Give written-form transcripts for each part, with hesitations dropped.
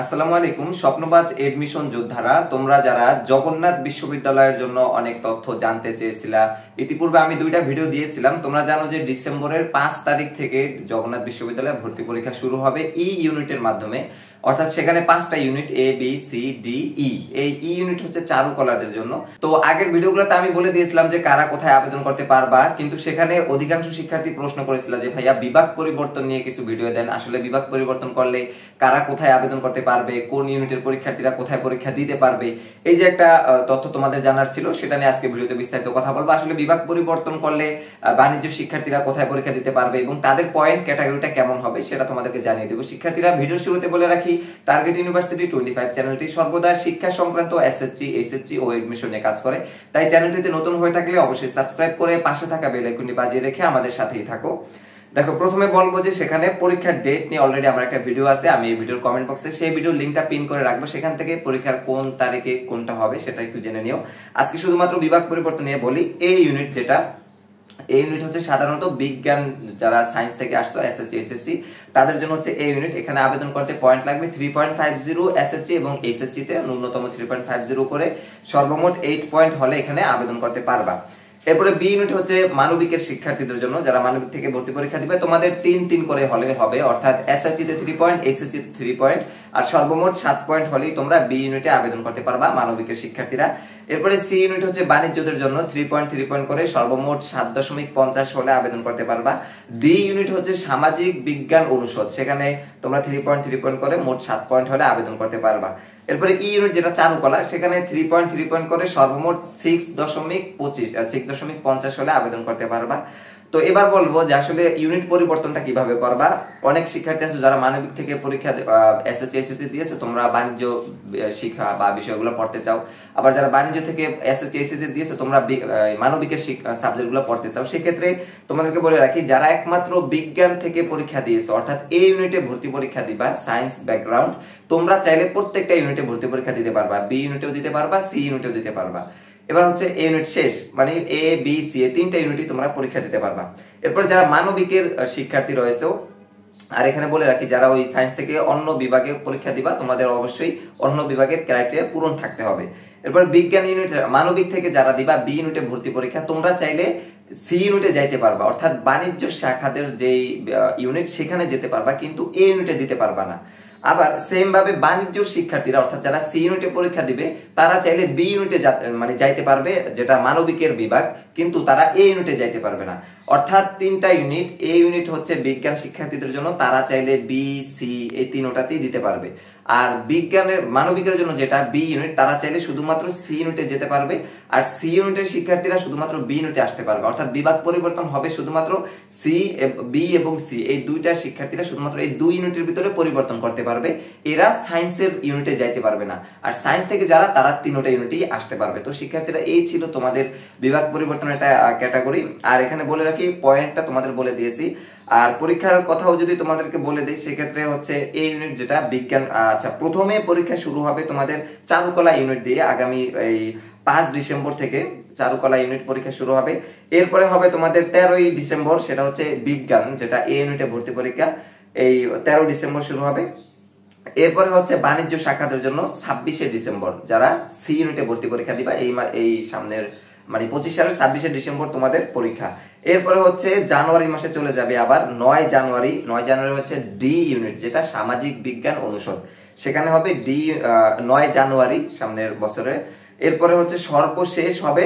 আসসালামু আলাইকুম। স্বপ্নবাজ এডমিশন যোদ্ধারা, তোমরা যারা জগন্নাথ বিশ্ববিদ্যালয়ের জন্য অনেক তথ্য জানতে চেয়েছিলা, ইতিপূর্বে আমি দুইটা ভিডিও দিয়েছিলাম। তোমরা জানো যে ডিসেম্বরের 5 তারিখ থেকে জগন্নাথ বিশ্ববিদ্যালয়ে ভর্তি পরীক্ষা শুরু হবে ই ইউনিটের মাধ্যমে। অর্থাৎ সেখানে 5টা unit A B C D E. এই ই ইউনিট হচ্ছে চারুকলাদের জন্য। তো আগের ভিডিওগুলোতে আমি বলে দিয়েছিলাম যে কারা কোথায় আবেদন করতে পারবা, কিন্তু সেখানে অধিকাংশ শিক্ষার্থী প্রশ্ন করেছিল যে ভাইয়া বিভাগ পরিবর্তন নিয়ে কিছু ভিডিও দেন। আসলে বিভাগ পরিবর্তন করলে কারা কোথায় আবেদন করতে পারবে, কোন ইউনিটের পরীক্ষার্থীরা কোথায় পরীক্ষা দিতে পারবে, এই যে একটা তথ্য তোমাদের জানার ছিল, সেটা নিয়ে আজকে ভিডিওতে বিস্তারিত কথা বলবো। আসলে বিভাগ পরিবর্তন করলে বাণিজ্য শিক্ষার্থীরা কোথায় পরীক্ষা দিতে পারবে এবং তাদের পয়েন্ট ক্যাটাগরিটা কেমন হবে সেটা তোমাদেরকে জানিয়ে দেবো। শিক্ষার্থীরা, ভিডিওর শুরুতে বলে রাখি, টার্গেট ইউনিভার্সিটি 25 চ্যানেলটি সর্বদা শিক্ষা সংক্রান্ত এসএসসি, এইচএসসি ও এডমিশন নিয়ে কাজ করে। তাই চ্যানেলটিতে নতুন হয়ে থাকলে অবশ্যই সাবস্ক্রাইব করে পাশে থাকা বেল আইকনটি বাজিয়ে রেখে আমাদের সাথেই থাকো। দেখো, প্রথমে বলবো যে সেখানে পরীক্ষার ডেট নিয়ে অলরেডি আমার একটা ভিডিও আছে, আমি এই ভিডিওর কমেন্ট বক্সে সেই ভিডিওর লিংকটা পিন করে রাখবো। সেখান থেকে পরীক্ষার কোন তারিখে কোনটা হবে সেটা একটু জেনে নিও। আজকে শুধুমাত্র বিভাগ পরিবর্তন নিয়ে বলি। এই ইউনিট যেটা, এই ইউনিট হচ্ছে সাধারণত বিজ্ঞান, যারা সায়েন্স থেকে আসতো এসএসসি এসএসসি তাদের জন্য হচ্ছে এই ইউনিট। এখানে আবেদন করতে পয়েন্ট লাগবে 3.50 এসএসসি এবং এইচএসসি তে ন্যূনতম 3.50 করে, সর্বমোট 8 পয়েন্ট হলে এখানে আবেদন করতে পারবা। এরপরে বি ইউনিট হচ্ছে মানবিকের শিক্ষার্থীদের জন্য, যারা মানবিক থেকে ভর্তি পরীক্ষা দিবে। তোমাদের 3 করে হলে হবে, অর্থাৎ এসএসসি তে 3 পয়েন্ট, এইচএসসি তে 3 পয়েন্ট, আর সর্বমোট 7 পয়েন্ট হলেই তোমরা বি ইউনিটে আবেদন করতে পারবা মানবিকের শিক্ষার্থীরা। এরপরে সি ইউনিট হচ্ছে বাণিজ্যদের জন্য, 3 পয়েন্ট করে সর্বমোট 7.50 হলে আবেদন করতে পারবা। ডি ইউনিট হচ্ছে সামাজিক বিজ্ঞান অনুষদ, সেখানে তোমরা 3 পয়েন্ট করে মোট 7 পয়েন্ট হলে আবেদন করতে পারবা। এরপরে ই ইউনিট যেটা চারুকলা, সেখানে 3 পয়েন্ট করে সর্বমোট 6.50 হলে আবেদন করতে পারবা। তো এবার বলবো যে আসলে ইউনিট পরিবর্তনটা কিভাবে করবা। অনেক শিক্ষার্থী আছে যারা মানবিক থেকে পরীক্ষা এসএসসি এসএসসি দিয়েছে, তোমরা বাণিজ্য শিক্ষা বা বিষয়গুলো পড়তে চাও। আবার যারা বাণিজ্য থেকে এসএসসি এসএসসি দিয়েছে, তোমরা মানবিকের সাবজেক্টগুলো পড়তে চাও। সেক্ষেত্রে তোমাদেরকে বলে রাখি, যারা একমাত্র বিজ্ঞান থেকে পরীক্ষা দিয়েছে, অর্থাৎ এই ইউনিটে ভর্তি পরীক্ষা দিবা, সায়েন্স ব্যাকগ্রাউন্ড, তোমরা চাইলে প্রত্যেকটা ইউনিটে ভর্তি পরীক্ষা দিতে পারবা। বি ইউনিটেও দিতে পারবা, সি ইউনিটেও দিতে পারবা। এবার হচ্ছে এ ইউনিট শেষ, মানে এ বি সি এই 3টা ইউনিটই তোমরা পরীক্ষা দিতে পারবা। এরপর যারা মানবিকের শিক্ষার্থী রয়েছে, আর এখানে বলে রাখি, যারা ওই সায়েন্স থেকে অন্য বিভাগে পরীক্ষা দিবা, তোমাদের অবশ্যই অন্য বিভাগের ক্রাইটেরিয়া পূরণ থাকতে হবে। এরপর বিজ্ঞান ইউনিট, মানবিক থেকে যারা দিবা বি ইউনিটে ভর্তি পরীক্ষা, তোমরা চাইলে সি ইউনিটে যাইতে পারবা, অর্থাৎ বাণিজ্য শাখাদের যেই ইউনিট সেখানে যেতে পারবা, কিন্তু এ ইউনিটে দিতে পারবা না। আবার সেম ভাবে বাণিজ্য শিক্ষার্থীরা, অর্থাৎ যারা সি ইউনিটে পরীক্ষা দিবে, তারা চাইলে বি ইউনিটে মানে যাইতে পারবে, যেটা মানবিকের বিভাগ, কিন্তু তারা এ ইউনিটে যাইতে পারবে না। অর্থাৎ 3টা ইউনিট, এ ইউনিট হচ্ছে বিজ্ঞান শিক্ষার্থীদের জন্য, তারা চাইলে বি সি এই 3টাতেই দিতে পারবে। আর বিজ্ঞানের মানবিকের জন্য যেটা বি ইউনিট, তারা চাইলে শুধুমাত্র সি ইউনিটে যেতে পারবে, আর সি ইউনিটের শিক্ষার্থীরা শুধুমাত্র বি ইউনিটে আসতে পারবে। অর্থাৎ বিভাগ পরিবর্তন হবে শুধুমাত্র সি, বি এবং সি এই দুইটা শিক্ষার্থীরা শুধুমাত্র এই 2 ইউনিটের ভিতরে পরিবর্তন করতে পারবে। এরা সায়েন্সের ইউনিটে যাইতে পারবে না। আর সায়েন্স থেকে যারা, তারা 3টা ইউনিটেই আসতে পারবে। তো শিক্ষার্থীরা, এই ছিল তোমাদের বিভাগ পরিবর্তনের একটা ক্যাটাগরি। আর এখানে বলে রাখি, পয়েন্টটা তোমাদের বলে দিয়েছি। আর পরীক্ষার কথাও যদি তোমাদেরকে বলে দিই, সেক্ষেত্রে হচ্ছে এই ইউনিট যেটা বিজ্ঞান, আচ্ছা, প্রথমে পরীক্ষা শুরু হবে তোমাদের চারুকলা ইউনিট দিয়ে। আগামী এই 5 ডিসেম্বর থেকে চারুকলা ইউনিট পরীক্ষা শুরু হবে। এরপরে হবে তোমাদের 13ই ডিসেম্বর, সেটা হচ্ছে বিজ্ঞান, যেটা এ ইউনিটে ভর্তি পরীক্ষা, এই 13 ডিসেম্বর শুরু হবে। এরপরে হচ্ছে বাণিজ্য শাখাদের জন্য 26শে ডিসেম্বর, যারা সি ইউনিটে ভর্তি পরীক্ষা দিবা, এই সামনের মানে 25 সালের 26শে ডিসেম্বর তোমাদের পরীক্ষা। এরপরে হচ্ছে জানুয়ারি মাসে চলে যাবে আবার 9 জানুয়ারি হচ্ছে ডি ইউনিট, যেটা সামাজিক বিজ্ঞান অনুষদ, সেখানে হবে ডি 9 জানুয়ারি সামনের বছরে। এরপরে হচ্ছে সর্বশেষ হবে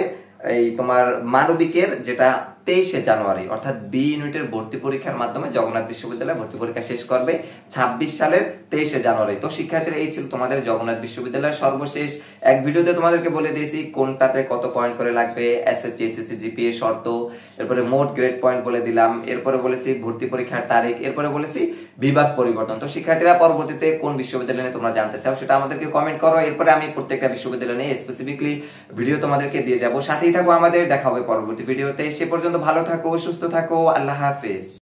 এই তোমার মানবিকের, যেটা 23শে জানুয়ারি, অর্থাৎ বি ইউনিটের ভর্তি পরীক্ষার মাধ্যমে জগন্নাথ বিশ্ববিদ্যালয়ে ভর্তি পরীক্ষা শেষ করবে 26 সালের 23শে জানুয়ারি। তো শিক্ষার্থীরা, এই ছিল তোমাদের জগন্নাথ বিশ্ববিদ্যালয়ের সর্বশেষ এক ভিডিওতে তোমাদেরকে বলে দিয়েছি কোনটাতে কত পয়েন্ট করে লাগবে, এসএসসি এসএসসি জিপিএ শর্ত, এরপরে মোট গ্রেড পয়েন্ট বলে দিলাম, এরপরে বলেছি ভর্তি পরীক্ষার তারিখ, এরপরে বলেছি বিভাগ পরিবর্তন। তো শিক্ষার্থীরা, পরবর্তীতে কোন বিশ্ববিদ্যালয় নিয়ে তোমরা জানতে চাও সেটা আমাদেরকে কমেন্ট করো। এরপরে আমি প্রত্যেকটা বিশ্ববিদ্যালয় নিয়ে স্পেসিফিকলি ভিডিও তোমাদেরকে দিয়ে যাবো। সাথেই থাকো আমাদের, দেখা হবে পরবর্তী ভিডিওতে। সে পর্যন্ত ভালো থাকো, সুস্থ থাকো, আল্লাহ হাফেজ।